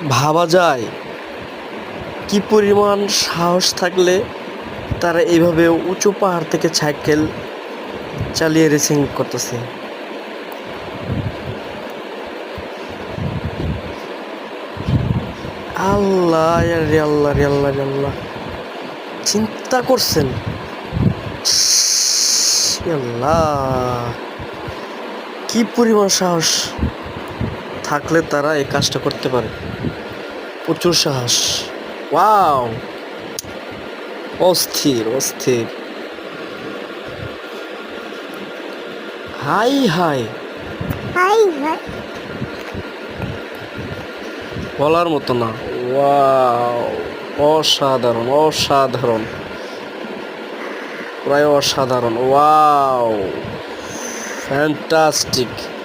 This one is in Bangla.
ভাবা যায় কি পরিমাণ সাহস থাকলে তারা এইভাবে উঁচু পাহাড় থেকে সাইকেল চালিয়ে রেসিং করতেছে। আল্লাহ রে আল্লাহ রে আল্লাহ রে আল্লাহ, চিন্তা করছেন? আল্লাহ, কি পরিমাণ সাহস থাকলে তারা এই কাজটা করতে পারে। প্রচুর সাহস। ওয়াও, অস্থির অস্থির। হাই হাই, হাই হাই, বলার মতো না। ওয়াও, অসাধারণ অসাধারণ, প্রায় অসাধারণ। Wow, fantastic.